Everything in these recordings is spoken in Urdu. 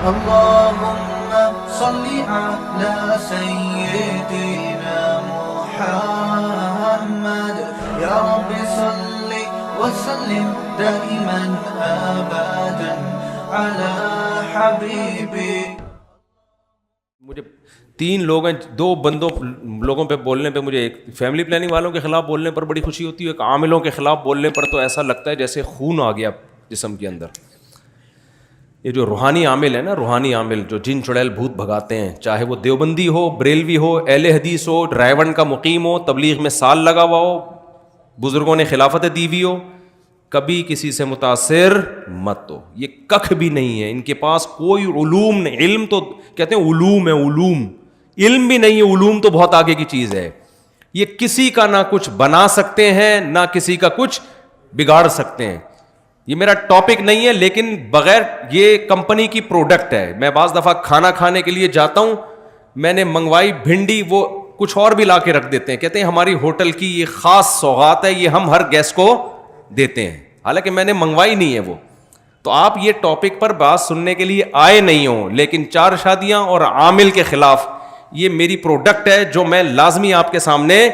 اللهم صل على سيدنا محمد يا رب صل وسلم دائما ابدا على حبيبي. مجھے 3 لوگ ہیں، 2 لوگوں پہ بولنے پہ مجھے، ایک فیملی پلاننگ والوں کے خلاف بولنے پر بڑی خوشی ہوتی ہے، ایک عاملوں کے خلاف بولنے پر تو ایسا لگتا ہے جیسے خون آ گیا جسم کے اندر. یہ جو روحانی عامل ہے نا، روحانی عامل جو جن چڑیل بھوت بھگاتے ہیں، چاہے وہ دیوبندی ہو، بریلوی ہو، اہل حدیث ہو، ڈرائیون کا مقیم ہو، تبلیغ میں سال لگا ہوا ہو، بزرگوں نے خلافت دی ہوئی ہو، کبھی کسی سے متاثر مت ہو. یہ ککھ بھی نہیں ہے ان کے پاس، کوئی علوم نہیں. علم تو کہتے ہیں علوم ہے، علوم، علم بھی نہیں ہے، علوم تو بہت آگے کی چیز ہے. یہ کسی کا نہ کچھ بنا سکتے ہیں نہ کسی کا کچھ بگاڑ سکتے ہیں. یہ میرا ٹاپک نہیں ہے، لیکن بغیر، یہ کمپنی کی پروڈکٹ ہے. میں بعض دفعہ کھانا کھانے کے لیے جاتا ہوں، میں نے منگوائی بھنڈی، وہ کچھ اور بھی لا کے رکھ دیتے ہیں، کہتے ہیں ہماری ہوٹل کی یہ خاص سوغات ہے، یہ ہم ہر گیسٹ کو دیتے ہیں، حالانکہ میں نے منگوائی نہیں ہے وہ. تو آپ یہ ٹاپک پر بات سننے کے لیے آئے نہیں ہوں، لیکن 4 شادیاں اور عامل کے خلاف یہ میری پروڈکٹ ہے جو میں لازمی آپ کے سامنے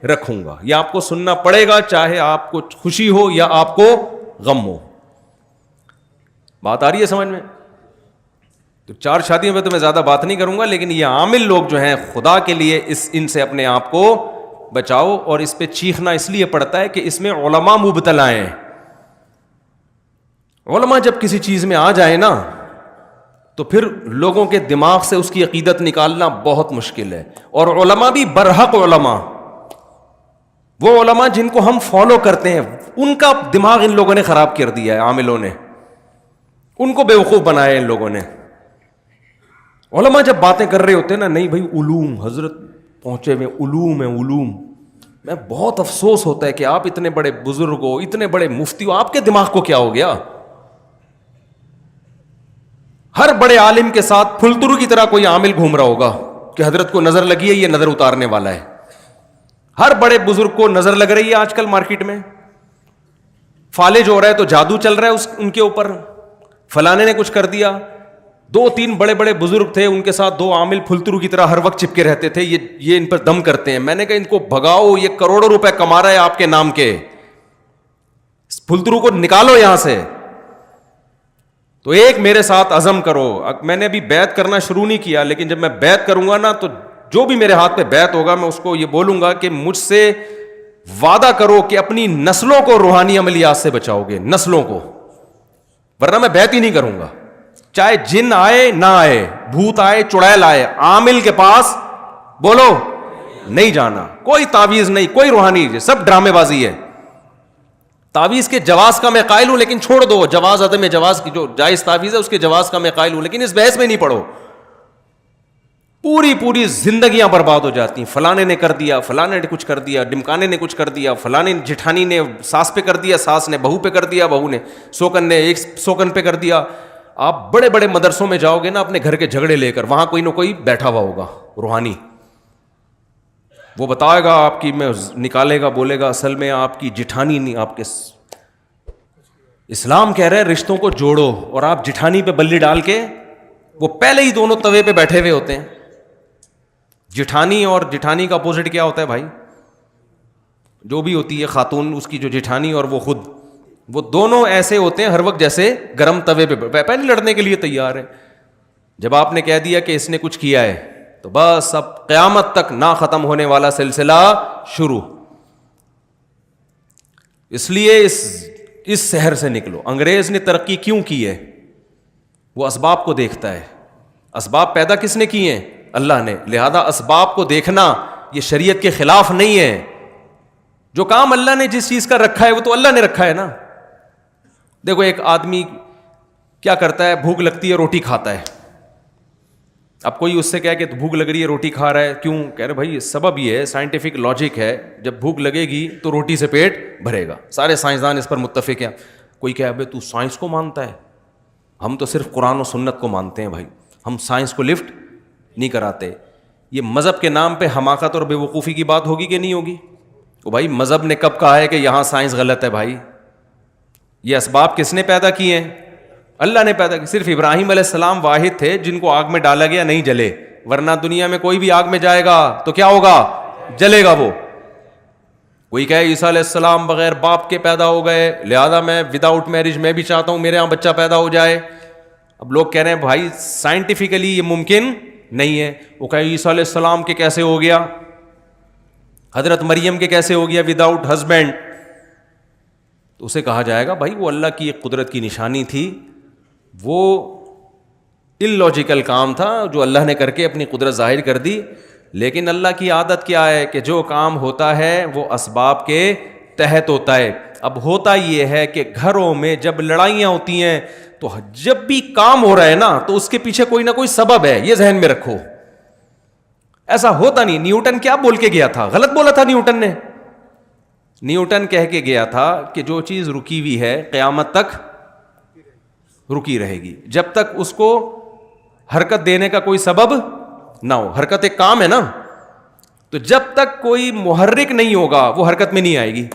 رکھوں گا. یہ آپ کو سننا پڑے گا، چاہے آپ کو خوشی ہو یا آپ کو غم ہو. بات آ رہی ہے سمجھ میں؟ تو 4 شادیوں پہ تو میں زیادہ بات نہیں کروں گا، لیکن یہ عامل لوگ جو ہیں، خدا کے لیے ان سے اپنے آپ کو بچاؤ. اور اس پہ چیخنا اس لیے پڑتا ہے کہ اس میں علماء مبتلا ہیں. علماء جب کسی چیز میں آ جائیں نا تو پھر لوگوں کے دماغ سے اس کی عقیدت نکالنا بہت مشکل ہے. اور علماء بھی برحق علماء، وہ علماء جن کو ہم فالو کرتے ہیں، ان کا دماغ ان لوگوں نے خراب کر دیا ہے، عاملوں نے ان کو بیوقوف بنایا ہے ان لوگوں نے. علماء جب باتیں کر رہے ہوتے ہیں نا، نہیں بھائی علوم، حضرت پہنچے ہوئے علوم ہیں، علوم، میں بہت افسوس ہوتا ہے کہ آپ اتنے بڑے بزرگ ہو، اتنے بڑے مفتی ہو، آپ کے دماغ کو کیا ہو گیا؟ ہر بڑے عالم کے ساتھ پھلترو کی طرح کوئی عامل گھوم رہا ہوگا کہ حضرت کو نظر لگی ہے، یہ نظر اتارنے والا ہے. ہر بڑے بزرگ کو نظر لگ رہی ہے آج کل مارکیٹ میں، فالج ہو رہا ہے تو جادو چل رہا ہے ان کے اوپر، فلانے نے کچھ کر دیا. 2-3 بڑے بڑے بزرگ تھے، ان کے ساتھ 2 عامل پھلترو کی طرح ہر وقت چپکے رہتے تھے، یہ ان پر دم کرتے ہیں. میں نے کہا ان کو بھگاؤ، یہ کروڑوں روپے کما رہا ہے آپ کے نام کے، پھلترو کو نکالو یہاں سے. تو ایک میرے ساتھ عزم کرو. میں نے ابھی بیعت کرنا شروع نہیں کیا، لیکن جب میں بیعت کروں گا نا تو جو بھی میرے ہاتھ پہ بیعت ہوگا میں اس کو یہ بولوں گا کہ مجھ سے وعدہ کرو کہ اپنی نسلوں کو روحانی عملیات سے بچاؤ گے، نسلوں کو، ورنہ میں بیعت ہی نہیں کروں گا. چاہے جن آئے نہ آئے، بھوت آئے، چڑیل آئے، عامل کے پاس بولو نہیں جانا. کوئی تعویذ نہیں، کوئی روحانی، سب ڈرامے بازی ہے. تعویذ کے جواز کا میں قائل ہوں، لیکن چھوڑ دو جواز، عدم جواز کی جو جائز تعویذ ہے اس کے جواز کا میں قائل ہوں، لیکن اس بحث میں نہیں پڑھو. پوری زندگیاں برباد ہو جاتی ہیں. فلانے نے کر دیا، فلانے نے کچھ کر دیا، ڈمکانے نے کچھ کر دیا، فلانے جٹھانی نے ساس پہ کر دیا، ساس نے بہو پہ کر دیا، بہو نے سوکن نے ایک سوکن پہ کر دیا. آپ بڑے بڑے مدرسوں میں جاؤ گے نا اپنے گھر کے جھگڑے لے کر، وہاں کوئی نہ کوئی بیٹھا ہوا ہوگا روحانی، وہ بتائے گا آپ کی، میں نکالے گا، بولے گا اصل میں آپ کی جٹھانی نہیں، آپ کے اسلام کہہ رہے ہیں رشتوں کو جوڑو، اور آپ جٹھانی پہ بلی ڈال کے، وہ پہلے ہی دونوں توے پہ بیٹھے ہوئے ہوتے ہیں. جٹھانی اور جٹھانی کا اپوزٹ کیا ہوتا ہے بھائی؟ جو بھی ہوتی ہے خاتون، اس کی جو جٹھانی اور وہ خود، وہ دونوں ایسے ہوتے ہیں ہر وقت جیسے گرم توے پہ پہلے لڑنے کے لیے تیار ہے. جب آپ نے کہہ دیا کہ اس نے کچھ کیا ہے تو بس اب قیامت تک نہ ختم ہونے والا سلسلہ شروع. اس لیے اس شہر سے نکلو. انگریز نے ترقی کیوں کی ہے؟ وہ اسباب کو دیکھتا ہے. اسباب پیدا کس نے کیے ہیں؟ اللہ نے. لہذا اسباب کو دیکھنا یہ شریعت کے خلاف نہیں ہے. جو کام اللہ نے جس چیز کا رکھا ہے وہ تو اللہ نے رکھا ہے نا. دیکھو ایک آدمی کیا کرتا ہے، بھوک لگتی ہے روٹی کھاتا ہے. اب کوئی اس سے کہے کہ بھوک لگ رہی ہے روٹی کھا رہا ہے کیوں؟ کہہ رہے بھائی سبب یہ ہے، سائنٹیفک لاجک ہے، جب بھوک لگے گی تو روٹی سے پیٹ بھرے گا. سارے سائنسدان اس پر متفق ہیں. کوئی کہے ابے تو سائنس کو مانتا ہے؟ ہم تو صرف قرآن و سنت کو مانتے ہیں بھائی، ہم سائنس کو لفٹ نہیں کراتے. یہ مذہب کے نام پہ حماقت اور بے وقوفی کی بات ہوگی کہ نہیں ہوگی؟ تو بھائی مذہب نے کب کہا ہے کہ یہاں سائنس غلط ہے؟ بھائی یہ اسباب کس نے پیدا کیے ہیں؟ اللہ نے پیدا کیا. صرف ابراہیم علیہ السلام واحد تھے جن کو آگ میں ڈالا گیا نہیں جلے, ورنہ دنیا میں کوئی بھی آگ میں جائے گا تو کیا ہوگا, جلے گا وہ. کوئی کہے عیسیٰ علیہ السلام بغیر باپ کے پیدا ہو گئے, لہذا میں وداؤٹ میرج میں بھی چاہتا ہوں میرے یہاں بچہ پیدا ہو جائے. اب لوگ کہہ رہے ہیں بھائی سائنٹیفکلی یہ ممکن نہیں ہے. وہ کہے عیسیٰ علیہ السلام کے کیسے ہو گیا, حضرت مریم کے کیسے ہو گیا وداؤٹ ہسبینڈ. تو اسے کہا جائے گا بھائی وہ اللہ کی ایک قدرت کی نشانی تھی, وہ اللاجیکل کام تھا جو اللہ نے کر کے اپنی قدرت ظاہر کر دی. لیکن اللہ کی عادت کیا ہے کہ جو کام ہوتا ہے وہ اسباب کے تحت ہوتا ہے. اب ہوتا یہ ہے کہ گھروں میں جب لڑائیاں ہوتی ہیں تو جب بھی کام ہو رہا ہے نا تو اس کے پیچھے کوئی نہ کوئی سبب ہے, یہ ذہن میں رکھو. ایسا ہوتا نہیں. نیوٹن کیا بول کے گیا تھا, غلط بولا تھا نیوٹن نے. نیوٹن کہہ کے گیا تھا کہ جو چیز رکی ہوئی ہے قیامت تک رکی رہے گی, جب تک اس کو حرکت دینے کا کوئی سبب نہ ہو. حرکت ایک کام ہے نا, تو جب تک کوئی محرک نہیں ہوگا وہ حرکت میں نہیں آئے گی.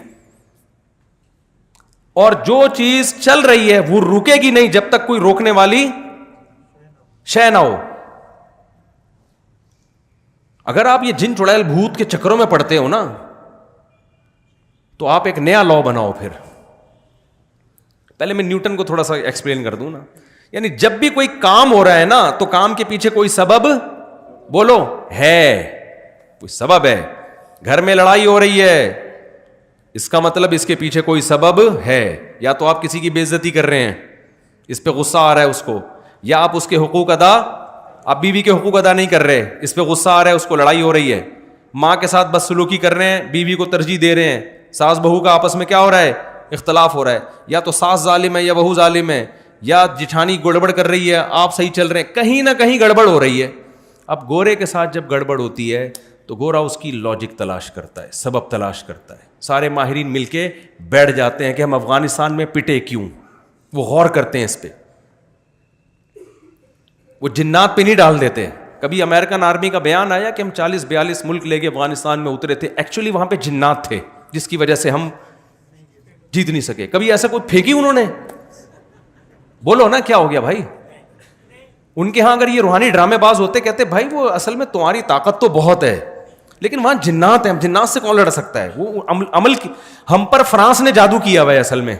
اور جو چیز چل رہی ہے وہ رکے گی نہیں جب تک کوئی روکنے والی شے نہ ہو. اگر آپ یہ جن چڑیل بھوت کے چکروں میں پڑتے ہو نا تو آپ ایک نیا لا بناؤ. پھر پہلے میں نیوٹن کو تھوڑا سا ایکسپلین کر دوں نا. یعنی جب بھی کوئی کام ہو رہا ہے نا تو کام کے پیچھے کوئی سبب بولو ہے, کوئی سبب ہے. گھر میں لڑائی ہو رہی ہے, اس کا مطلب اس کے پیچھے کوئی سبب ہے. یا تو آپ کسی کی بے عزتی کر رہے ہیں, اس پہ غصہ آ رہا ہے اس کو, یا آپ اس کے حقوق ادا, آپ بیوی کے حقوق ادا نہیں کر رہے, اس پہ غصہ آ رہا ہے, اس کو لڑائی ہو رہی ہے. ماں کے ساتھ بدسلوکی کر رہے ہیں, بیوی کو ترجیح دے رہے ہیں, ساس بہو کا آپس میں کیا ہو رہا ہے, اختلاف ہو رہا ہے. یا تو ساس ظالم ہے یا بہو ظالم ہے, یا جٹھانی گڑبڑ کر رہی ہے, آپ صحیح چل رہے ہیں, کہیں نہ کہیں گڑبڑ ہو رہی ہے. اب گورے کے ساتھ جب گڑبڑ ہوتی ہے تو گورا اس کی لاجک تلاش کرتا ہے, سبب تلاش کرتا ہے. سارے ماہرین مل کے بیٹھ جاتے ہیں کہ ہم افغانستان میں پٹے کیوں, وہ غور کرتے ہیں اس پہ, وہ جنات پہ نہیں ڈال دیتے. کبھی امریکن آرمی کا بیان آیا کہ ہم 40-42 ملک لے کے افغانستان میں اترے تھے, ایکچولی وہاں پہ جنات تھے جس کی وجہ سے ہم جیت نہیں سکے. کبھی ایسا کوئی پھینکی انہوں نے, بولو نا کیا ہو گیا بھائی. ان کے ہاں اگر یہ روحانی ڈرامے باز ہوتے, کہتے بھائی وہ اصل میں تمہاری طاقت تو بہت ہے لیکن وہاں جنات ہیں, ہم جنات سے کون لڑ سکتا ہے. وہ عمل کی ہم پر فرانس نے جادو کیا ہوا ہے. اصل میں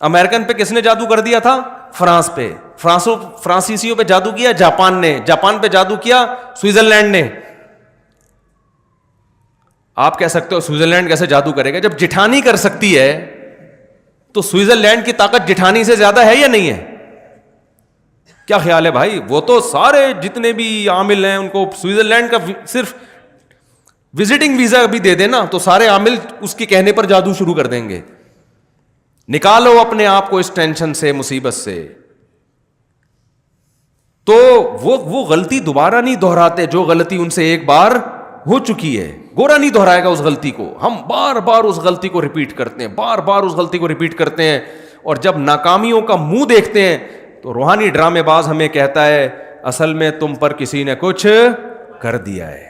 امریکن پہ کس نے جادو کر دیا تھا, فرانس پہ. فرانسیسیوں پہ جادو کیا جاپان نے, جاپان پہ جادو کیا سوئٹزرلینڈ نے. آپ کہہ سکتے ہو سوئٹزرلینڈ کیسے جادو کرے گا, جب جٹھانی کر سکتی ہے تو سوئٹزرلینڈ کی طاقت جٹھانی سے زیادہ ہے یا نہیں ہے؟ کیا خیال ہے بھائی؟ وہ تو سارے جتنے بھی عامل ہیں ان کو سوئٹزرلینڈ کا صرف وزٹنگ ویزا بھی دے دینا تو سارے عامل اس کے کہنے پر جادو شروع کر دیں گے. نکالو اپنے آپ کو اس ٹینشن سے, مصیبت سے. تو وہ غلطی دوبارہ نہیں دہراتے جو غلطی ان سے ایک بار ہو چکی ہے. گورا نہیں دہرائے گا اس غلطی کو, ہم بار بار اس غلطی کو ریپیٹ کرتے ہیں, بار بار اس غلطی کو ریپیٹ کرتے ہیں. اور جب ناکامیوں کا منہ دیکھتے ہیں تو روحانی ڈرامے باز ہمیں کہتا ہے اصل میں تم پر کسی نے کچھ کر دیا ہے.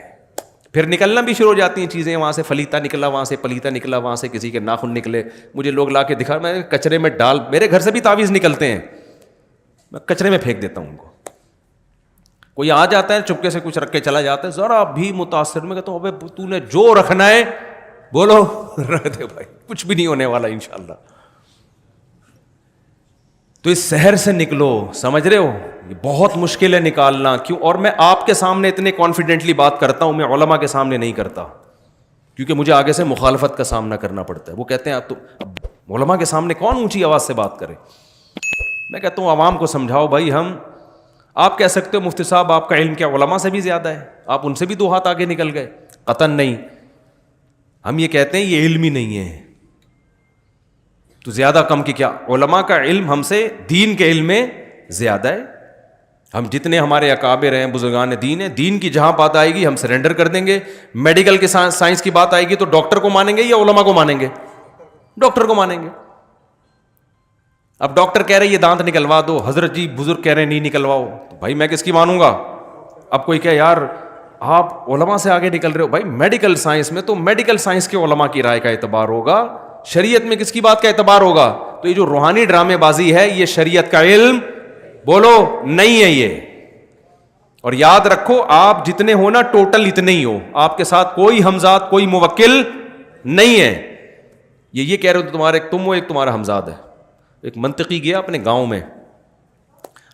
پھر نکلنا بھی شروع ہو جاتی ہیں چیزیں, وہاں سے فلیتا نکلا, وہاں سے پلیتا نکلا, وہاں سے کسی کے ناخن نکلے. مجھے لوگ لا کے دکھا, میں کچرے میں ڈال, میرے گھر سے بھی تعویذ نکلتے ہیں, میں کچرے میں پھینک دیتا ہوں ان کو. کوئی آ جاتا ہے چپکے سے کچھ رکھ کے چلا جاتا ہے, ذرا بھی متاثر, میں کہتا ہوں ابے تو نے جو رکھنا ہے بولو رکھ دے بھائی, کچھ بھی نہیں ہونے والا انشاءاللہ. تو اس شہر سے نکلو, سمجھ رہے ہو, یہ بہت مشکل ہے نکالنا. کیوں؟ اور میں آپ کے سامنے اتنے کانفیڈنٹلی بات کرتا ہوں, میں علماء کے سامنے نہیں کرتا, کیونکہ مجھے آگے سے مخالفت کا سامنا کرنا پڑتا ہے. وہ کہتے ہیں اب تو علماء کے سامنے کون اونچی آواز سے بات کرے. میں کہتا ہوں عوام کو سمجھاؤ بھائی. آپ کہہ سکتے ہو مفتی صاحب آپ کا علم کیا علماء سے بھی زیادہ ہے, آپ ان سے بھی 2 ہاتھ آگے نکل گئے. قطعاً نہیں. ہم یہ کہتے ہیں یہ علم ہی نہیں ہے تو زیادہ کم کی کیا. علماء کا علم ہم سے دین کے علم میں زیادہ ہے. ہم جتنے ہمارے اکابر ہیں, بزرگان دین ہیں, دین کی جہاں بات آئے گی ہم سرنڈر کر دیں گے. میڈیکل کے سائنس کی بات آئے گی تو ڈاکٹر کو مانیں گے یا علماء کو مانیں گے؟ ڈاکٹر کو مانیں گے. اب ڈاکٹر کہہ رہے یہ دانت نکلوا دو, حضرت جی بزرگ کہہ رہے نہیں نکلواؤ, تو بھائی میں کس کی مانوں گا؟ اب کوئی کہ یار آپ علماء سے آگے نکل رہے ہو. بھائی میڈیکل سائنس میں تو میڈیکل سائنس کے علماء کی رائے کا اعتبار ہوگا, شریعت میں کس کی بات کا اعتبار ہوگا؟ تو یہ جو روحانی ڈرامے بازی ہے یہ شریعت کا علم بولو نہیں ہے یہ. اور یاد رکھو آپ جتنے ہو نا ٹوٹل اتنے ہی ہو, آپ کے ساتھ کوئی ہمزاد کوئی موکل نہیں ہے. یہ کہہ رہے ہو تمہارا ایک تم ہو ایک تمہارا ہمزاد ہے. ایک منطقی گیا اپنے گاؤں میں,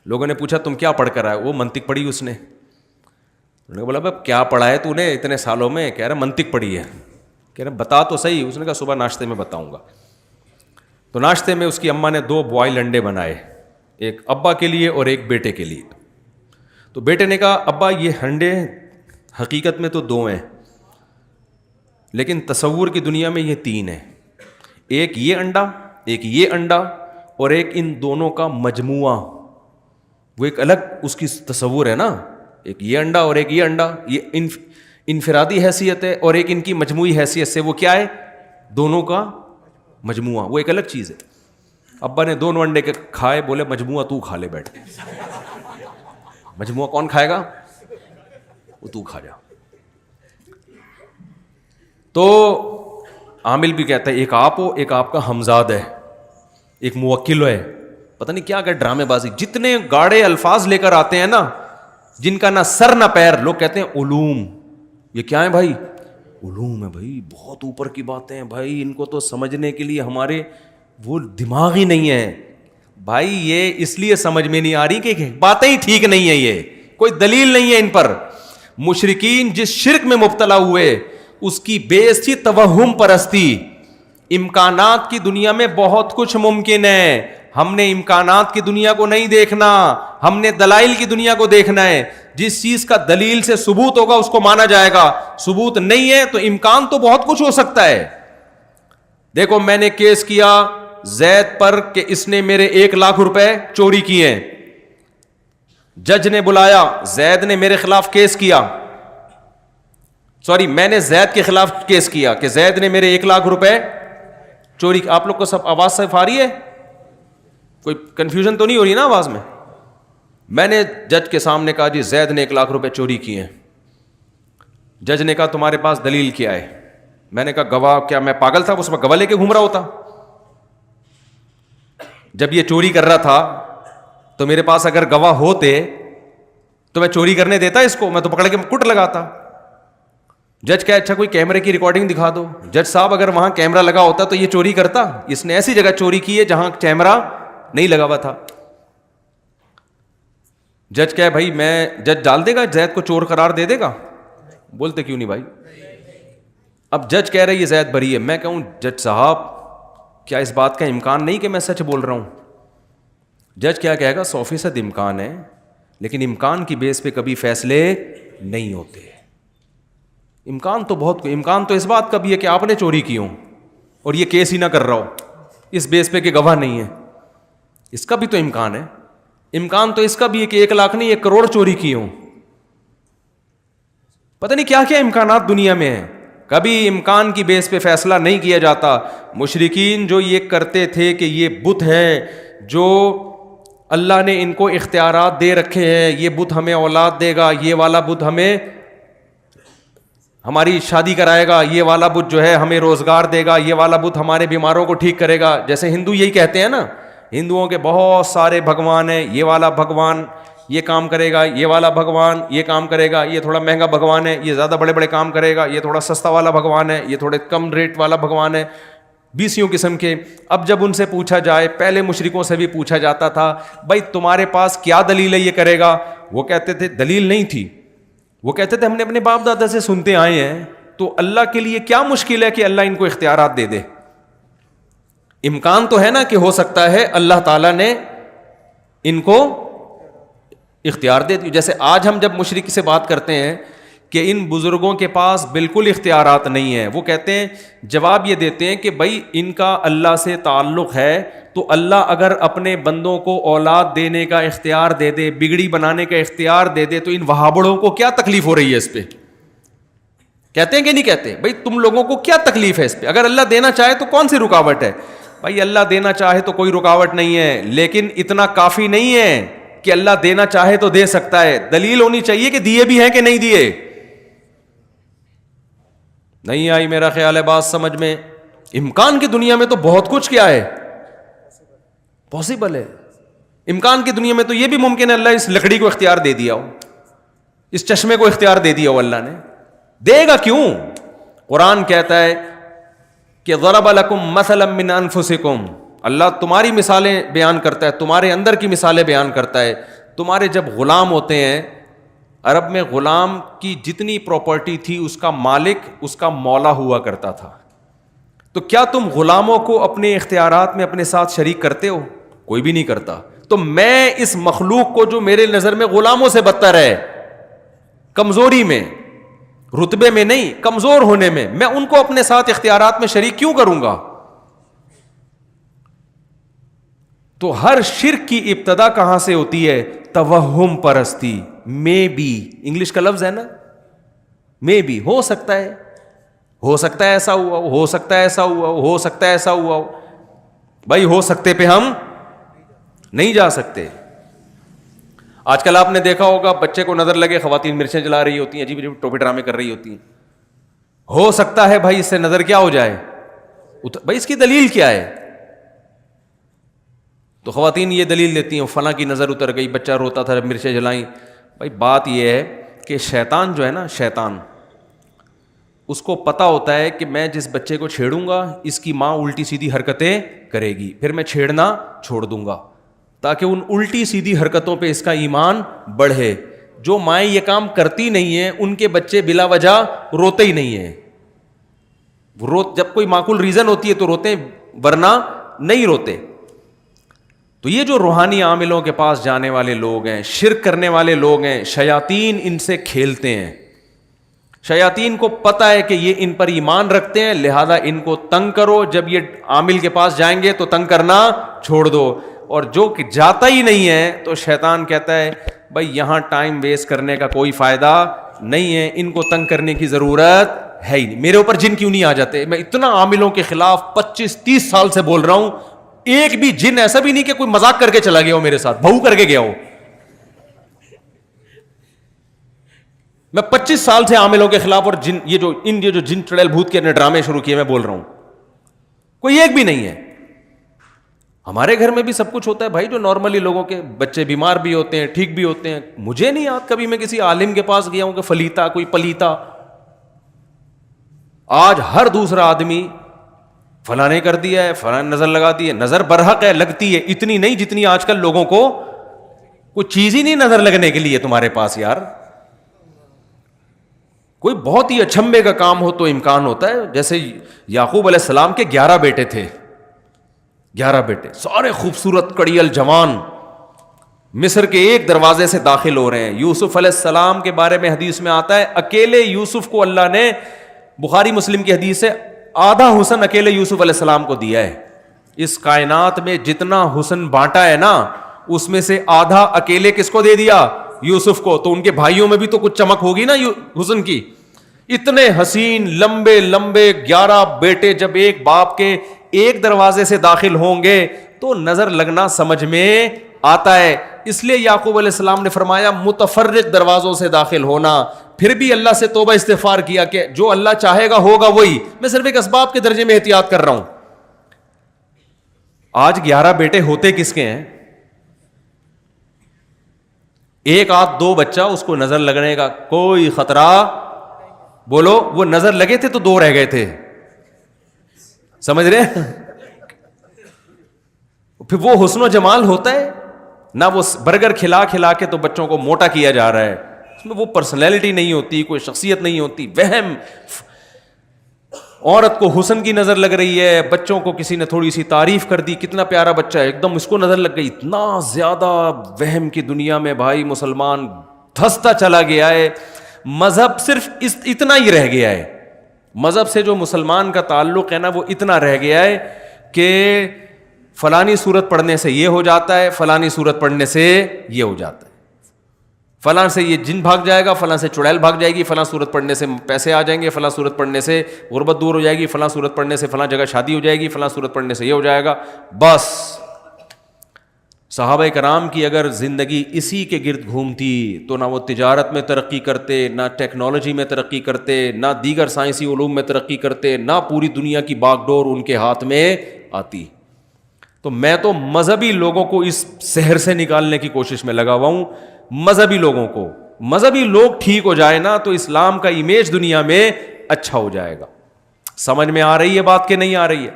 لوگوں نے پوچھا تم کیا پڑھ کر آئے, وہ منطق پڑھی اس نے. انہوں نے بولا بھائی کیا پڑھا ہے تو نے اتنے سالوں میں, کہہ رہا منطق پڑھی ہے. کہہ رہے بتا تو صحیح. اس نے کہا صبح ناشتے میں بتاؤں گا. تو ناشتے میں اس کی اماں نے 2 بوائل انڈے بنائے, ایک ابا کے لیے اور ایک بیٹے کے لیے. تو بیٹے نے کہا ابا یہ انڈے حقیقت میں تو 2 ہیں لیکن تصور کی دنیا میں یہ 3 ہیں. ایک یہ انڈا, ایک یہ انڈا اور ایک ان دونوں کا مجموعہ. وہ ایک الگ اس کی تصور ہے نا, ایک یہ انڈا اور ایک یہ انڈا, یہ انفرادی حیثیت ہے, اور ایک ان کی مجموعی حیثیت سے وہ کیا ہے, دونوں کا مجموعہ, وہ ایک الگ چیز ہے. ابا نے 2 انڈے کے کھائے, بولے مجموعہ تو کھا لے بیٹھ. مجموعہ کون کھائے گا, وہ تو کھا جا. تو عامل بھی کہتا ہے ایک آپ ہو ایک آپ کا ہمزاد ہے, ایک موکل ہے, پتہ نہیں کیا کہ ڈرامے بازی. جتنے گاڑے الفاظ لے کر آتے ہیں نا, جن کا نہ سر نہ پیر. لوگ کہتے ہیں علوم, یہ کیا ہے بھائی, علوم ہے بھائی, بہت اوپر کی باتیں ہیں بھائی, ان کو تو سمجھنے کے لیے ہمارے وہ دماغ ہی نہیں ہے. بھائی یہ اس لیے سمجھ میں نہیں آ رہی کہ باتیں ہی ٹھیک نہیں ہیں, یہ کوئی دلیل نہیں ہے ان پر. مشرکین جس شرک میں مبتلا ہوئے اس کی بیس تھی توہم پرستی. امکانات کی دنیا میں بہت کچھ ممکن ہے, ہم نے امکانات کی دنیا کو نہیں دیکھنا, ہم نے دلائل کی دنیا کو دیکھنا ہے. جس چیز کا دلیل سے ثبوت ہوگا اس کو مانا جائے گا, ثبوت نہیں ہے تو امکان تو بہت کچھ ہو سکتا ہے. دیکھو میں نے کیس کیا زید پر کہ اس نے میرے 1 لاکھ روپے چوری کیے ہیں. جج نے بلایا, زید نے میرے خلاف کیس کیا, میں نے زید کے خلاف کیس کیا کہ زید نے میرے 1 لاکھ روپے چوری. آپ لوگ کو سب آواز صحیح آ رہی ہے, کوئی کنفیوژن تو نہیں ہو رہی نا آواز میں. میں نے جج کے سامنے کہا جی زید نے 1 لاکھ روپے چوری کیے ہیں. جج نے کہا تمہارے پاس دلیل کیا ہے. میں نے کہا گواہ. کیا میں پاگل تھا اس میں گواہ لے کے گھوم رہا ہوتا؟ جب یہ چوری کر رہا تھا تو میرے پاس اگر گواہ ہوتے تو میں چوری کرنے دیتا اس کو, میں تو پکڑ کے کٹ لگاتا. جج کہا اچھا کوئی کیمرے کی ریکارڈنگ دکھا دو. جج صاحب اگر وہاں کیمرہ لگا ہوتا تو یہ چوری کرتا؟ اس نے ایسی جگہ چوری کی ہے جہاں کیمرہ نہیں لگا ہوا تھا. جج کہے بھائی میں, جج ڈال دے گا زید کو چور قرار دے دے گا؟ بولتے کیوں نہیں بھائی. اب جج کہہ رہے یہ زید بری ہے. میں کہوں جج صاحب کیا اس بات کا امکان نہیں کہ میں سچ بول رہا ہوں؟ جج کیا کہے گا 100% امکان ہے, لیکن امکان کی بیس پہ کبھی فیصلے نہیں ہوتے. امکان تو اس بات کا بھی ہے کہ آپ نے چوری کی ہو اور یہ کیس ہی نہ کر رہا ہو, اس بیس پہ کہ گواہ نہیں ہے. اس کا بھی تو امکان ہے. امکان تو اس کا بھی ہے کہ 1 لاکھ نہیں 1 کروڑ چوری کی ہوں. پتہ نہیں کیا کیا امکانات دنیا میں ہیں. کبھی امکان کی بیس پہ فیصلہ نہیں کیا جاتا. مشرکین جو یہ کرتے تھے کہ یہ بت ہے جو اللہ نے ان کو اختیارات دے رکھے ہیں, یہ بت ہمیں اولاد دے گا, یہ والا بت ہمیں ہماری شادی کرائے گا, یہ والا بت جو ہے ہمیں روزگار دے گا, یہ والا بت ہمارے بیماروں کو ٹھیک کرے گا. جیسے ہندو یہی کہتے ہیں نا, ہندوؤں کے بہت سارے بھگوان ہیں. یہ والا بھگوان یہ کام کرے گا, یہ والا بھگوان یہ کام کرے گا, یہ تھوڑا مہنگا بھگوان ہے, یہ زیادہ بڑے بڑے کام کرے گا, یہ تھوڑا سستا والا بھگوان ہے, یہ تھوڑے کم ریٹ والا بھگوان ہے. 20 قسم کے. اب جب ان سے پوچھا جائے, پہلے مشرکوں سے بھی پوچھا جاتا تھا بھائی تمہارے پاس کیا دلیل ہے یہ کرے گا؟ وہ کہتے تھے دلیل نہیں تھی. وہ کہتے تھے ہم نے اپنے باپ دادا سے سنتے آئے ہیں, تو اللہ کے لیے کیا مشکل ہے کہ اللہ ان کو اختیارات دے دے؟ امکان تو ہے نا کہ ہو سکتا ہے اللہ تعالیٰ نے ان کو اختیار دے دی. جیسے آج ہم جب مشرک سے بات کرتے ہیں کہ ان بزرگوں کے پاس بالکل اختیارات نہیں ہیں, وہ کہتے ہیں, جواب یہ دیتے ہیں کہ بھائی ان کا اللہ سے تعلق ہے, تو اللہ اگر اپنے بندوں کو اولاد دینے کا اختیار دے دے, بگڑی بنانے کا اختیار دے دے, تو ان وہابڑوں کو کیا تکلیف ہو رہی ہے اس پہ؟ کہتے ہیں کہ نہیں کہتے؟ بھائی تم لوگوں کو کیا تکلیف ہے اس پہ؟ اگر اللہ دینا چاہے تو کون سی رکاوٹ ہے؟ بھائی اللہ دینا چاہے تو کوئی رکاوٹ نہیں ہے, لیکن اتنا کافی نہیں ہے کہ اللہ دینا چاہے تو دے سکتا ہے. دلیل ہونی چاہیے کہ دیے بھی ہیں کہ نہیں دیے. نہیں آئی میرا خیال ہے بات سمجھ میں. امکان کی دنیا میں تو بہت کچھ کیا ہے, پاسبل ہے. امکان کی دنیا میں تو یہ بھی ممکن ہے اللہ اس لکڑی کو اختیار دے دیا ہو, اس چشمے کو اختیار دے دیا ہو. اللہ نے دے گا کیوں؟ قرآن کہتا ہے کہ ضرب لکم مثلا من انفسکم, اللہ تمہاری مثالیں بیان کرتا ہے, تمہارے اندر کی مثالیں بیان کرتا ہے. تمہارے جب غلام ہوتے ہیں, عرب میں غلام کی جتنی پراپرٹی تھی اس کا مالک اس کا مولا ہوا کرتا تھا. تو کیا تم غلاموں کو اپنے اختیارات میں اپنے ساتھ شریک کرتے ہو؟ کوئی بھی نہیں کرتا. تو میں اس مخلوق کو جو میرے نظر میں غلاموں سے بدتر ہے, کمزوری میں, رتبے میں نہیں, کمزور ہونے میں ان کو اپنے ساتھ اختیارات میں شریک کیوں کروں گا؟ تو ہر شرک کی ابتدا کہاں سے ہوتی ہے؟ توہم پرستی. مے بی, انگلش کا لفظ ہے نا, مے بی, ہو سکتا ہے, ہو سکتا ہے ایسا ہوا ہو, ہو سکتا ہے ایسا ہوا ہو, ہو سکتا ہے ایسا ہوا ہو. بھائی ہو سکتے پہ ہم نہیں جا سکتے. آج کل آپ نے دیکھا ہوگا بچے کو نظر لگے, خواتین مرچیں جلا رہی ہوتی ہیں, عجیب عجیب ٹوپی ڈرامے کر رہی ہوتی ہیں. ہو سکتا ہے بھائی اس سے نظر کیا ہو جائے, بھائی اس کی دلیل کیا ہے؟ تو خواتین یہ دلیل دیتی ہیں فلاں کی نظر اتر گئی, بچہ روتا تھا جب مرچیں جلائیں. بھائی بات یہ ہے کہ شیطان جو ہے نا, شیطان اس کو پتا ہوتا ہے کہ میں جس بچے کو چھیڑوں گا اس کی ماں الٹی سیدھی حرکتیں کرے گی, پھر میں چھیڑنا چھوڑ دوں گا تاکہ ان الٹی سیدھی حرکتوں پہ اس کا ایمان بڑھے. جو مائیں یہ کام کرتی نہیں ہیں ان کے بچے بلا وجہ روتے ہی نہیں ہیں. جب کوئی معقول ریزن ہوتی ہے تو روتے ہیں, ورنہ نہیں روتے. تو یہ جو روحانی عاملوں کے پاس جانے والے لوگ ہیں, شرک کرنے والے لوگ ہیں, شیاطین ان سے کھیلتے ہیں. شیاطین کو پتا ہے کہ یہ ان پر ایمان رکھتے ہیں, لہذا ان کو تنگ کرو. جب یہ عامل کے پاس جائیں گے تو تنگ کرنا چھوڑ دو, اور جو کہ جاتا ہی نہیں ہے تو شیطان کہتا ہے بھائی یہاں ٹائم ویسٹ کرنے کا کوئی فائدہ نہیں ہے, ان کو تنگ کرنے کی ضرورت ہے ہی نہیں. میرے اوپر جن کیوں نہیں آ جاتے؟ میں اتنا عاملوں کے خلاف 25-30 سال سے بول رہا ہوں, ایک بھی جن ایسا بھی نہیں کہ کوئی مذاق کر کے چلا گیا ہو میرے ساتھ, بہو کر کے گیا ہو. میں 25 سال سے عاملوں کے خلاف, اور جن یہ جو جن چڑیل بھوت کے ڈرامے شروع کیے میں بول رہا ہوں, کوئی ایک بھی نہیں ہے. ہمارے گھر میں بھی سب کچھ ہوتا ہے بھائی, جو نارملی لوگوں کے بچے بیمار بھی ہوتے ہیں, ٹھیک بھی ہوتے ہیں. مجھے نہیں یاد کبھی میں کسی عالم کے پاس گیا ہوں کہ فلیتا کوئی پلیتا. آج ہر دوسرا آدمی فلاں نے کر دیا ہے, فلاں نظر لگا دی ہے. نظر برحق ہے, لگتی ہے, اتنی نہیں جتنی آج کل لوگوں کو کوئی چیز ہی نہیں نظر لگنے کے لیے تمہارے پاس. یار کوئی بہت ہی اچھمبے کا کام ہو تو امکان ہوتا ہے. جیسے یعقوب علیہ السلام کے 11 بیٹے تھے, 11 بیٹے سارے خوبصورت کڑیل جوان, مصر کے ایک دروازے سے داخل ہو رہے ہیں. یوسف علیہ السلام کے بارے میں حدیث میں آتا ہے اکیلے یوسف کو اللہ نے, بخاری مسلم کی حدیث ہے, آدھا حسن اکیلے یوسف علیہ السلام کو دیا ہے. اس کائنات میں جتنا حسن بانٹا ہے نا, اس میں سے آدھا اکیلے کس کو دے دیا؟ یوسف کو. تو ان کے بھائیوں میں بھی تو کچھ چمک ہوگی نا حسن کی. اتنے حسین لمبے لمبے 11 بیٹے جب ایک باپ کے ایک دروازے سے داخل ہوں گے تو نظر لگنا سمجھ میں آتا ہے. اس لیے یعقوب علیہ السلام نے فرمایا متفرق دروازوں سے داخل ہونا. پھر بھی اللہ سے توبہ استغفار کیا کہ جو اللہ چاہے گا ہوگا وہی, میں صرف ایک اسباب کے درجے میں احتیاط کر رہا ہوں. آج 11 بیٹے ہوتے کس کے ہیں؟ ایک آدھ 2 بچہ, اس کو نظر لگنے کا کوئی خطرہ, بولو وہ نظر لگے تھے تو 2 رہ گئے تھے, سمجھ رہے؟ پھر وہ حسن و جمال ہوتا ہے نہ, وہ برگر کھلا کھلا کے تو بچوں کو موٹا کیا جا رہا ہے, اس میں وہ پرسنالٹی نہیں ہوتی, کوئی شخصیت نہیں ہوتی, وہم. عورت کو حسن کی نظر لگ رہی ہے, بچوں کو کسی نے تھوڑی سی تعریف کر دی, کتنا پیارا بچہ ہے, ایک دم اس کو نظر لگ گئی. اتنا زیادہ وہم کی دنیا میں بھائی مسلمان دھستا چلا گیا ہے. مذہب صرف اتنا ہی رہ گیا ہے. مذہب سے جو مسلمان کا تعلق ہے نا وہ اتنا رہ گیا ہے کہ فلانی صورت پڑھنے سے یہ ہو جاتا ہے, فلانی صورت پڑھنے سے یہ ہو جاتا ہے, فلاں سے یہ جن بھاگ جائے گا, فلاں سے چڑیل بھاگ جائے گی, فلاں صورت پڑھنے سے پیسے آ جائیں گے, فلاں صورت پڑھنے سے غربت دور ہو جائے گی, فلاں صورت پڑھنے سے فلاں جگہ شادی ہو جائے گی, فلاں صورت پڑھنے سے یہ ہو جائے گا. بس صحابہ کرام کی اگر زندگی اسی کے گرد گھومتی تو نہ وہ تجارت میں ترقی کرتے, نہ ٹیکنالوجی میں ترقی کرتے, نہ دیگر سائنسی علوم میں ترقی کرتے, نہ پوری دنیا کی باغ ڈور ان کے ہاتھ میں آتی. تو میں تو مذہبی لوگوں کو اس سحر سے نکالنے کی کوشش میں لگا ہوا ہوں. مذہبی لوگوں کو, مذہبی لوگ ٹھیک ہو جائے نا تو اسلام کا امیج دنیا میں اچھا ہو جائے گا. سمجھ میں آ رہی ہے بات کہ نہیں آ رہی ہے؟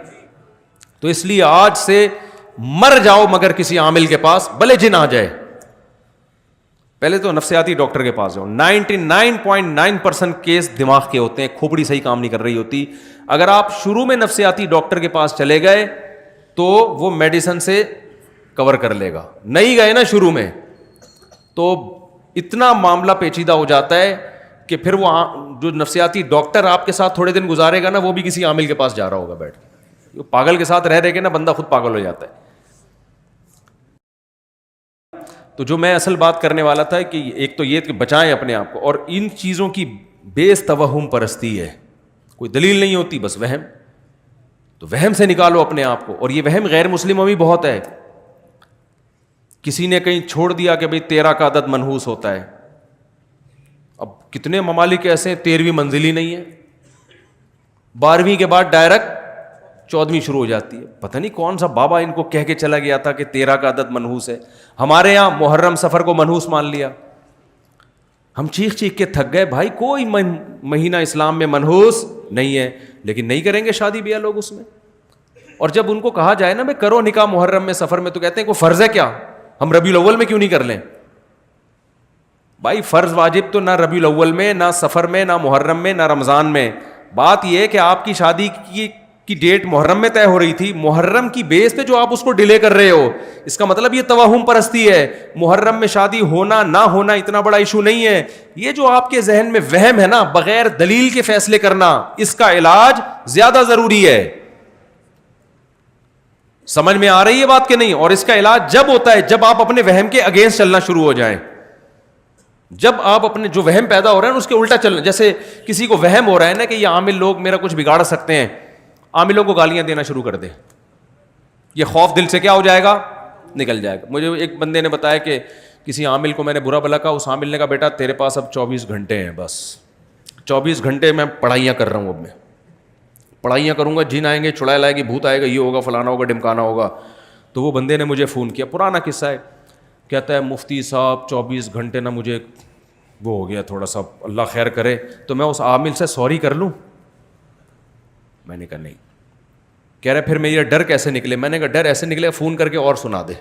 تو اس لیے آج سے مر جاؤ مگر کسی عامل کے پاس, بھلے جن آ جائے, پہلے تو نفسیاتی ڈاکٹر کے پاس جاؤ. 99.9% کیس دماغ کے ہوتے ہیں, کھوپڑی صحیح کام نہیں کر رہی ہوتی. اگر آپ شروع میں نفسیاتی ڈاکٹر کے پاس چلے گئے تو وہ میڈیسن سے کور کر لے گا. نہیں گئے نا شروع میں تو اتنا معاملہ پیچیدہ ہو جاتا ہے کہ پھر وہ جو نفسیاتی ڈاکٹر آپ کے ساتھ تھوڑے دن گزارے گا نا, وہ بھی کسی عامل کے پاس جا رہا ہوگا بیٹھ کے. پاگل کے ساتھ رہ کے نا بندہ خود پاگل ہو جاتا ہے. تو جو میں اصل بات کرنے والا تھا کہ ایک تو یہ کہ بچائیں اپنے آپ کو, اور ان چیزوں کی بیس توہم پرستی ہے, کوئی دلیل نہیں ہوتی, بس وہم. تو وہم سے نکالو اپنے آپ کو. اور یہ وہم غیر مسلموں میں بہت ہے. کسی نے کہیں چھوڑ دیا کہ بھئی 13 کا عدد منحوس ہوتا ہے. اب کتنے ممالک ایسے ہیں 13ویں منزل ہی نہیں ہے, 12ویں کے بعد ڈائریکٹ 14ویں شروع ہو جاتی ہے. پتہ نہیں کون سا بابا ان کو کہہ کے چلا گیا تھا کہ 13 کا عدد منحوس ہے. ہمارے یہاں محرم سفر کو منحوس مان لیا. ہم چیخ چیخ کے تھک گئے, بھائی کوئی مہینہ اسلام میں منحوس نہیں ہے, لیکن نہیں کریں گے شادی بیاہ لوگ اس میں. اور جب ان کو کہا جائے نا میں کرو نکاح محرم میں سفر میں, تو کہتے ہیں کوئی فرض ہے کیا, ہم ربیع الاول میں کیوں نہیں کر لیں؟ بھائی فرض واجب تو نہ ربیع الاول میں, نہ سفر میں, نہ محرم میں, نہ رمضان میں. بات یہ ہے کہ آپ کی شادی کی ڈیٹ محرم میں طے ہو رہی تھی, محرم کی بیس پہ جو آپ اس کو ڈیلے کر رہے ہو, اس کا مطلب یہ توہم پرستی ہے. محرم میں شادی ہونا نہ ہونا اتنا بڑا ایشو نہیں ہے. یہ جو آپ کے ذہن میں وہم ہے نا, بغیر دلیل کے فیصلے کرنا, اس کا علاج زیادہ ضروری ہے. سمجھ میں آ رہی ہے بات کہ نہیں؟ اور اس کا علاج جب ہوتا ہے جب آپ اپنے وہم کے اگینسٹ چلنا شروع ہو جائیں. جب آپ اپنے جو وہم پیدا ہو رہا ہے اس کے الٹا چلنا. جیسے کسی کو وہم ہو رہا ہے نا کہ یہ عامل لوگ میرا کچھ بگاڑ سکتے ہیں, عاملوں کو گالیاں دینا شروع کر دے. یہ خوف دل سے کیا ہو جائے گا, نکل جائے گا. مجھے ایک بندے نے بتایا کہ کسی عامل کو میں نے برا بھلا کہا, اس عامل نے کہا بیٹا تیرے پاس اب 24 گھنٹے ہیں, بس 24 گھنٹے میں پڑھائیاں کر رہا ہوں, اب میں پڑھائیاں کروں گا, جن آئیں گے, چڑیل آئے گی, بھوت آئے گا, یہ ہوگا, فلانا ہوگا, ڈمکانا ہوگا. تو وہ بندے نے مجھے فون کیا, پرانا قصہ ہے, کہتا ہے مفتی صاحب 24 گھنٹے نا مجھے وہ ہو گیا تھوڑا سا, اللہ خیر کرے, تو میں اس عامل سے سوری کر لوں؟ میں نے کہا نہیں. کہہ رہے پھر میرا ڈر کیسے نکلے؟ میں نے کہا ڈر ایسے نکلے فون کر کے اور سنا دے.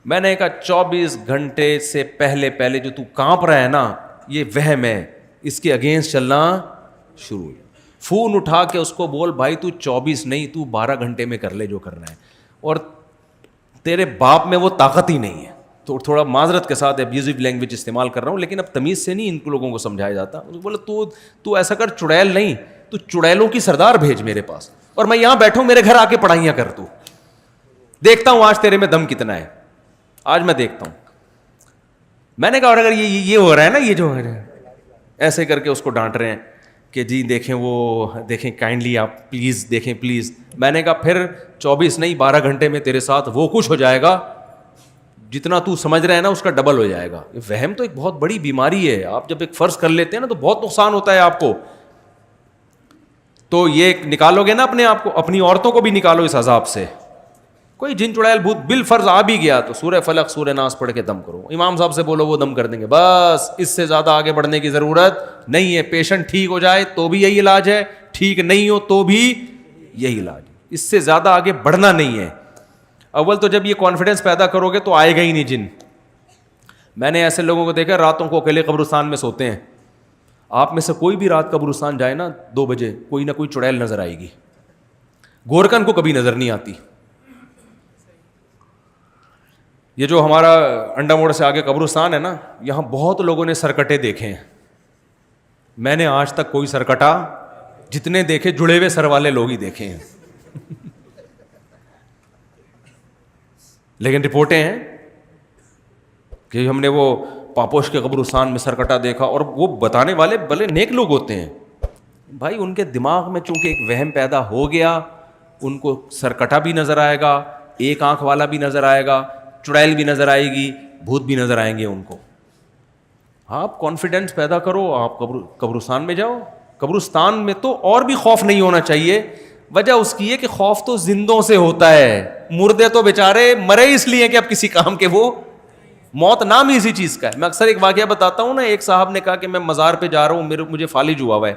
میں نے کہا 24 گھنٹے سے پہلے جو تو کانپ رہا ہے نا, یہ وہم ہے, اس کے اگینسٹ چلنا شروع ہو. فون اٹھا کے اس کو بول بھائی تو 24 نہیں, تو 12 گھنٹے میں کر لے جو کرنا ہے, اور تیرے باپ میں وہ طاقت ہی نہیں ہے. تو تھوڑا معذرت کے ساتھ ابیوزو لینگویج استعمال کر رہا ہوں, لیکن اب تمیز سے نہیں ان لوگوں کو سمجھایا جاتا. بولے تو ایسا کر, چڑیل نہیں, تو چڑیلوں کی سردار بھیج میرے پاس, اور میں یہاں بیٹھوں, میرے گھر آ کے پڑھائیاں کر, تو دیکھتا ہوں آج تیرے میں دم کتنا ہے, آج میں دیکھتا ہوں. میں نے کہا اور اگر یہ ہو رہا ہے نا, یہ جو ایسے کر کے اس کو ڈانٹ رہے ہیں کہ جی دیکھیں وہ دیکھیں کائنڈلی آپ پلیز دیکھیں پلیز. میں نے کہا پھر 24 نہیں 12 گھنٹے میں تیرے ساتھ وہ کچھ ہو جائے گا جتنا تو سمجھ رہے ہیں نا اس کا ڈبل ہو جائے گا. یہ وہم تو ایک بہت بڑی بیماری ہے. آپ جب ایک فرض کر لیتے ہیں نا تو بہت نقصان ہوتا ہے آپ کو. تو یہ نکالو گے نا اپنے آپ کو, اپنی عورتوں کو بھی نکالو اس عذاب سے. کوئی جن چڑیل بھوت بالفرض آ بھی گیا تو سورہ فلق سورہ ناس پڑھ کے دم کرو, امام صاحب سے بولو وہ دم کر دیں گے, بس اس سے زیادہ آگے بڑھنے کی ضرورت نہیں ہے. پیشنٹ ٹھیک ہو جائے تو بھی یہی علاج ہے, ٹھیک نہیں ہو تو بھی یہی علاج ہے, اس سے زیادہ آگے بڑھنا نہیں ہے. اول تو جب یہ کانفیڈنس پیدا کرو گے تو آئے گا ہی نہیں جن. میں نے ایسے لوگوں کو دیکھا راتوں کو اکیلے قبرستان میں سوتے ہیں. آپ میں سے کوئی بھی رات قبرستان جائے نا 2 بجے, کوئی نہ کوئی چڑیل نظر آئے گی. گورکن کو کبھی نظر نہیں آتی. یہ جو ہمارا انڈا موڑ سے آگے قبرستان ہے نا, یہاں بہت لوگوں نے سرکٹے دیکھے ہیں. میں نے آج تک کوئی سرکٹا جتنے دیکھے جڑے ہوئے سر والے لوگ ہی دیکھے ہیں. لیکن رپورٹیں ہیں کہ ہم نے وہ پاپوش کے قبرستان میں سرکٹا دیکھا, اور وہ بتانے والے بھلے نیک لوگ ہوتے ہیں. بھائی ان کے دماغ میں چونکہ ایک وہم پیدا ہو گیا, ان کو سرکٹا بھی نظر آئے گا, ایک آنکھ والا بھی نظر آئے گا, چڑیل بھی نظر آئے گی, بھوت بھی نظر آئیں گے ان کو. آپ کانفیڈنس پیدا کرو, آپ قبرستان میں جاؤ. قبرستان میں تو اور بھی خوف نہیں ہونا چاہیے. وجہ اس کی ہے کہ خوف تو زندوں سے ہوتا ہے, مردے تو بیچارے مرے اس لیے کہ اب کسی کام کے, وہ موت نام ہی اسی چیز کا ہے. میں اکثر ایک واقعہ بتاتا ہوں نا, ایک صاحب نے کہا کہ میں مزار پہ جا رہا ہوں, مجھے فالج ہوا ہوا ہے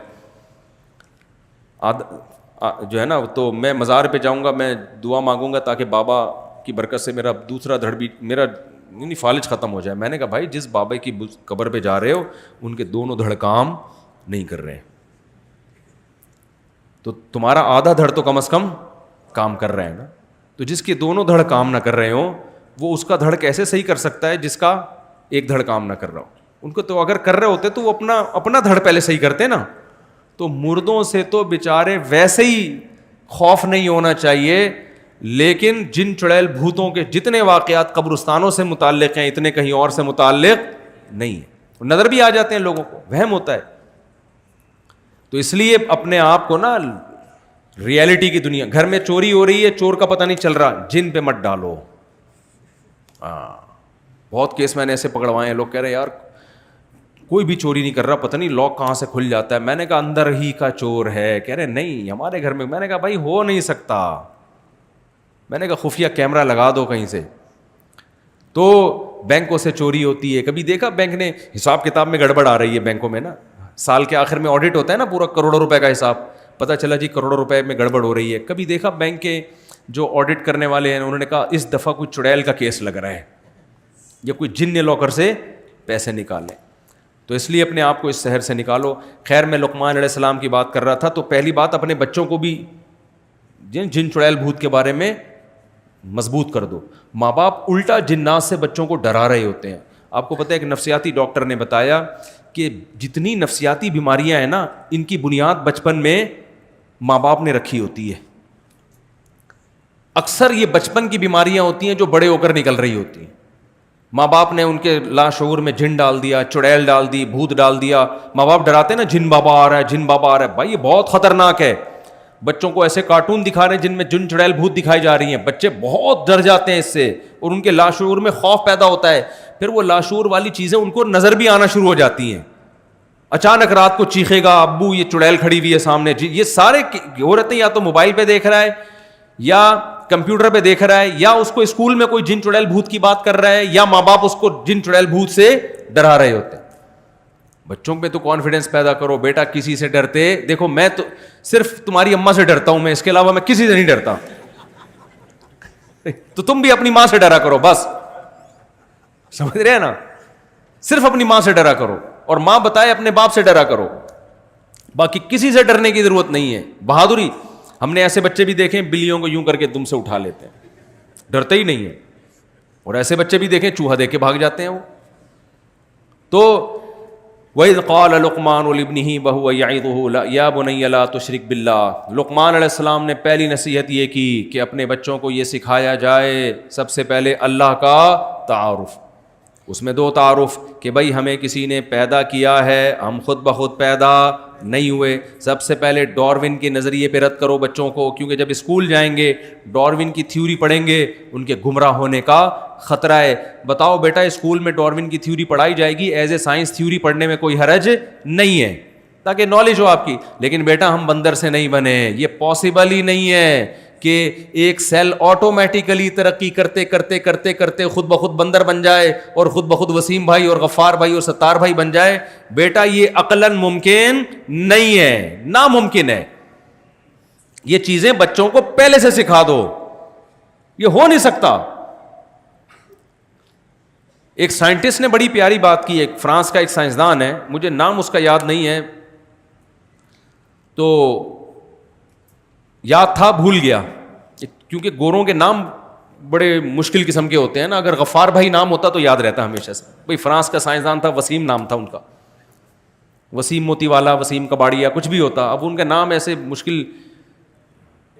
جو ہے نا, تو میں مزار پہ جاؤں گا, میں دعا مانگوں گا تاکہ بابا کی برکت سے میرا دوسرا دھڑ بھی, میرا فالج ختم ہو جائے. میں نے کہا بھائی جس بابا کی قبر پہ جا رہے ہو ان کے دونوں دھڑ کام نہیں کر رہے ہیں, تو تمہارا آدھا دھڑ تو کم از کم کام کر رہے ہیں نا. تو جس کے دونوں دھڑ کام نہ کر رہے ہوں وہ اس کا دھڑ کیسے صحیح کر سکتا ہے جس کا ایک دھڑ کام نہ کر رہا ہو. ان کو تو اگر کر رہے ہوتے تو وہ اپنا دھڑ پہلے صحیح کرتے نا. تو مردوں سے تو بیچارے ویسے ہی خوف نہیں ہونا چاہیے, لیکن جن چڑیل بھوتوں کے جتنے واقعات قبرستانوں سے متعلق ہیں اتنے کہیں اور سے متعلق نہیں ہیں. نظر بھی آ جاتے ہیں لوگوں کو, وہم ہوتا ہے. تو اس لیے اپنے آپ کو نا ریئلٹی کی دنیا, گھر میں چوری ہو رہی ہے, چور کا پتہ نہیں چل رہا, جن پہ مت ڈالو. بہت کیس میں نے ایسے پکڑوائے ہیں, لوگ کہہ رہے ہیں یار کوئی بھی چوری نہیں کر رہا, پتہ نہیں لاک کہاں سے کھل جاتا ہے. میں نے کہا اندر ہی کا چور ہے. کہہ رہے نہیں ہمارے گھر میں. میں نے کہا بھائی ہو نہیں سکتا. میں نے کہا خفیہ کیمرہ لگا دو کہیں سے. تو بینکوں سے چوری ہوتی ہے, کبھی دیکھا بینک نے حساب کتاب میں گڑبڑ آ رہی ہے بینکوں میں نا, سال کے آخر میں آڈٹ ہوتا ہے نا پورا کروڑوں روپے کا حساب, پتہ چلا جی کروڑوں روپے میں گڑبڑ ہو رہی ہے. کبھی دیکھا بینک کے جو آڈٹ کرنے والے ہیں انہوں نے کہا اس دفعہ کوئی چڑیل کا کیس لگ رہا ہے یا کوئی جن نے لاکر سے پیسے نکالے. تو اس لیے اپنے آپ کو اس شہر سے نکالو. خیر میں لقمان علیہ السلام کی بات کر رہا تھا, تو پہلی بات اپنے بچوں کو بھی جن چڑیل بھوت کے بارے میں مضبوط کر دو. ماں باپ الٹا جنات سے بچوں کو ڈرا رہے ہوتے ہیں. آپ کو پتہ ہے ایک نفسیاتی ڈاکٹر نے بتایا کہ جتنی نفسیاتی بیماریاں ہیں نا ان کی بنیاد بچپن میں ماں باپ نے رکھی ہوتی ہے. اکثر یہ بچپن کی بیماریاں ہوتی ہیں جو بڑے ہو کر نکل رہی ہوتی ہیں. ماں باپ نے ان کے لاشعور میں جن ڈال دیا, چڑیل ڈال دی, بھوت ڈال دیا. ماں باپ ڈراتے ہیں نا جن بابا آ رہا ہے, جن بابا آ رہا ہے. بھائی یہ بہت خطرناک ہے. بچوں کو ایسے کارٹون دکھا رہے ہیں جن میں جن چڑیل بھوت دکھائی جا رہی ہیں, بچے بہت ڈر جاتے ہیں اس سے اور ان کے لاشعور میں خوف پیدا ہوتا ہے. پھر وہ لاشعور والی چیزیں ان کو نظر بھی آنا شروع ہو جاتی ہیں. اچانک رات کو چیخے گا ابو یہ چڑیل کھڑی ہوئی ہے سامنے. یہ سارے ہو رہتے ہیں یا تو موبائل پہ دیکھ رہا ہے یا کمپیوٹر پہ دیکھ رہا ہے, یا اس کو اسکول میں کوئی جن چڑیل بھوت کی بات کر رہا ہے, یا ماں باپ اس کو جن چڑیل بھوت سے ڈرا رہے ہوتے ہیں. بچوں میں تو کانفیڈنس پیدا کرو, بیٹا کسی سے ڈرتے, دیکھو میں تو صرف تمہاری اماں سے ڈرتا ہوں, میں اس کے علاوہ میں کسی سے نہیں ڈرتا. تو تم بھی اپنی ماں سے ڈرا کرو بس, سمجھ رہے ہیں نا, صرف اپنی ماں سے ڈرا کرو اور ماں بتائے اپنے باپ سے ڈرا کرو, باقی کسی سے ڈرنے کی ضرورت نہیں ہے. بہادری, ہم نے ایسے بچے بھی دیکھے بلیوں کو یوں کر کے دم سے اٹھا لیتے ہیں, ڈرتے ہی نہیں ہیں, اور ایسے بچے بھی دیکھیں چوہا دیکھ کے بھاگ جاتے ہیں وہ. تو وَإِذْ قَالَ لُقْمَانُ لِابْنِهِ وَهُوَ يَعِظُهُ يَا بُنَيَّ لَا تُشْرِكْ بِاللَّهِ. لقمان علیہ السلام نے پہلی نصیحت یہ کی کہ اپنے بچوں کو یہ سکھایا جائے سب سے پہلے اللہ کا تعارف. اس میں دو تعارف کہ بھائی ہمیں کسی نے پیدا کیا ہے, ہم خود بخود پیدا نہیں ہوئے. سب سے پہلے ڈاروین کے نظریے پہ رد کرو بچوں کو, کیونکہ جب اسکول جائیں گے ڈاروین کی تھیوری پڑھیں گے ان کے گمراہ ہونے کا خطرہ ہے. بتاؤ بیٹا اسکول میں ڈاروین کی تھیوری پڑھائی جائے گی, ایز اے سائنس تھیوری پڑھنے میں کوئی حرج نہیں ہے تاکہ نالج ہو آپ کی. لیکن بیٹا ہم بندر سے نہیں بنے, یہ پاسبل ہی نہیں ہے کہ ایک سیل آٹومیٹیکلی ترقی کرتے کرتے کرتے کرتے خود بخود بندر بن جائے اور خود بخود وسیم بھائی اور غفار بھائی اور ستار بھائی بن جائے. بیٹا یہ عقلاً ممکن نہیں ہے, ناممکن ہے. یہ چیزیں بچوں کو پہلے سے سکھا دو, یہ ہو نہیں سکتا. ایک سائنٹسٹ نے بڑی پیاری بات کی, ایک فرانس کا ایک سائنسدان ہے, مجھے نام اس کا یاد نہیں ہے, تو یاد تھا بھول گیا, کیونکہ گوروں کے نام بڑے مشکل قسم کے ہوتے ہیں نا. اگر غفار بھائی نام ہوتا تو یاد رہتا ہمیشہ سے. بھائی فرانس کا سائنسدان تھا, وسیم نام تھا ان کا, وسیم موتی والا, وسیم کباڑیا, کچھ بھی ہوتا. اب ان کا نام ایسے مشکل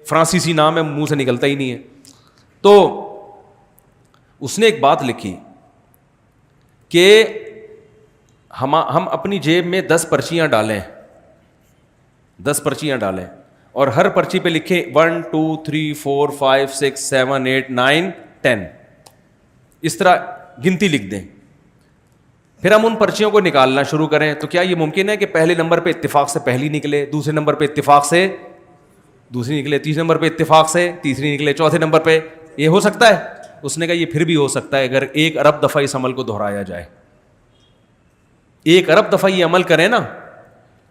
فرانسیسی نام ہے, منہ سے نکلتا ہی نہیں ہے. تو اس نے ایک بات لکھی کہ ہم اپنی جیب میں 10 پرچیاں ڈالیں, 10 پرچیاں ڈالیں اور ہر پرچی پہ لکھیں 1 2 3 4 5 6 7 8 9 10, اس طرح گنتی لکھ دیں. پھر ہم ان پرچیوں کو نکالنا شروع کریں. تو کیا یہ ممکن ہے کہ پہلے نمبر پہ اتفاق سے پہلی نکلے, دوسرے نمبر پہ اتفاق سے دوسری نکلے تیسرے نمبر پہ اتفاق سے, تیسری نکلے چوتھے نمبر پہ. یہ ہو سکتا ہے؟ اس نے کہا یہ پھر بھی ہو سکتا ہے اگر 1 ارب دفعہ اس عمل کو دہرایا جائے. 1 ارب دفعہ یہ عمل کریں نا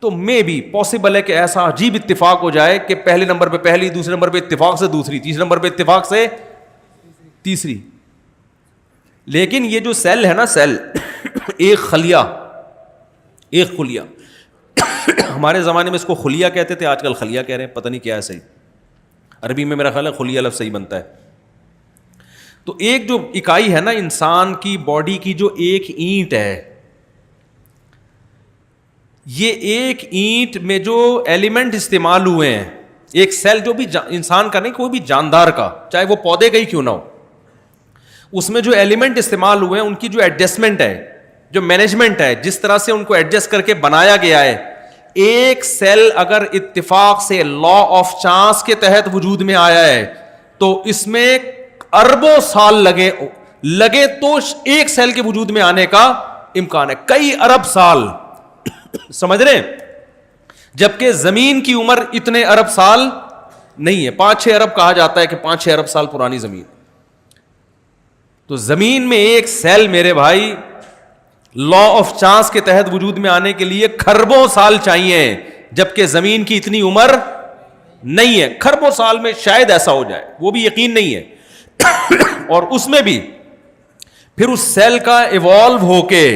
تو میں بھی پاسبل ہے کہ ایسا عجیب اتفاق ہو جائے کہ پہلے نمبر پہ پہلی, دوسرے نمبر پہ اتفاق سے دوسری, تیسرے نمبر پہ اتفاق سے تیسری. لیکن یہ جو سیل ہے نا, سیل ایک خلیہ, ایک خلیہ, ہمارے زمانے میں اس کو خلیہ کہتے تھے, آج کل خلیہ کہہ رہے ہیں, پتہ نہیں کیا ہے صحیح. عربی میں میرا خیال ہے خلیہ لفظ صحیح بنتا ہے. تو ایک جو اکائی ہے نا انسان کی باڈی کی, جو ایک اینٹ ہے, یہ ایک اینٹ میں جو ایلیمنٹ استعمال ہوئے ہیں, ایک سیل جو بھی انسان کا نہیں, کوئی بھی جاندار کا, چاہے وہ پودے کا ہی کیوں نہ ہو, اس میں جو ایلیمنٹ استعمال ہوئے ہیں ان کی جو ایڈجسٹمنٹ ہے, جو مینجمنٹ ہے, جس طرح سے ان کو ایڈجسٹ کر کے بنایا گیا ہے, ایک سیل اگر اتفاق سے لا آف چانس کے تحت وجود میں آیا ہے تو اس میں اربوں سال لگے تو ایک سیل کے وجود میں آنے کا امکان ہے, کئی ارب سال. سمجھ رہے ہیں؟ جبکہ زمین کی عمر اتنے ارب سال نہیں ہے, 5-6 ارب کہا جاتا ہے کہ 5-6 ارب سال پرانی زمین. تو زمین میں ایک سیل میرے بھائی لا آف چانس کے تحت وجود میں آنے کے لیے کھربوں سال چاہیے, جبکہ زمین کی اتنی عمر نہیں ہے. کھربوں سال میں شاید ایسا ہو جائے, وہ بھی یقین نہیں ہے. اور اس میں بھی پھر اس سیل کا ایوالو ہو کے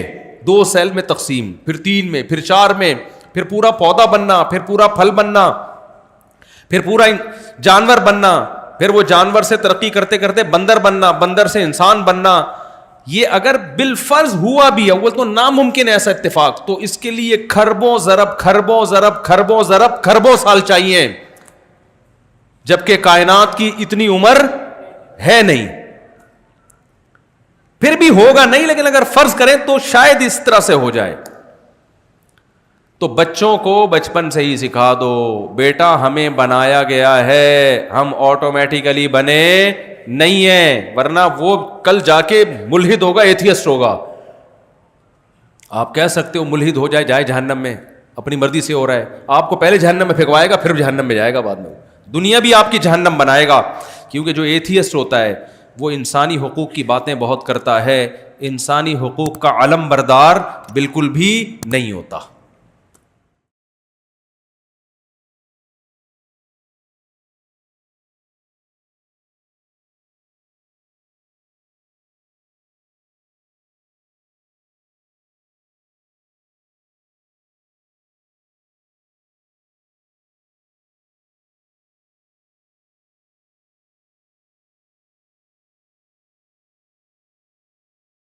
2 سیل میں تقسیم, پھر 3 میں, پھر 4 میں, پھر پورا پودا بننا, پھر پورا پھل بننا, پھر پورا جانور بننا, پھر وہ جانور سے ترقی کرتے کرتے بندر بننا, بندر سے انسان بننا. یہ اگر بالفرض ہوا بھی ہے, وہ تو ناممکن ہے ایسا اتفاق, تو اس کے لیے کھربوں ضرب کھربوں ضرب کھربوں ضرب کھربوں سال چاہیے, جبکہ کائنات کی اتنی عمر ہے نہیں. پھر بھی ہوگا نہیں, لیکن اگر فرض کریں تو شاید اس طرح سے ہو جائے. تو بچوں کو بچپن سے ہی سکھا دو, بیٹا ہمیں بنایا گیا ہے, ہم آٹومیٹیکلی بنے نہیں ہیں, ورنہ وہ کل جا کے ملحد ہوگا, ایتھیسٹ ہوگا. آپ کہہ سکتے ہو ملحد ہو جائے, جائے جہنم میں, اپنی مرضی سے ہو رہا ہے, آپ کو پہلے جہنم میں پھینکوائے گا, پھر جہنم میں جائے گا بعد میں. دنیا بھی آپ کی جہنم بنائے گا, کیونکہ جو ایتھیسٹ ہوتا ہے وہ انسانی حقوق کی باتیں بہت کرتا ہے, انسانی حقوق کا علم بردار بالکل بھی نہیں ہوتا.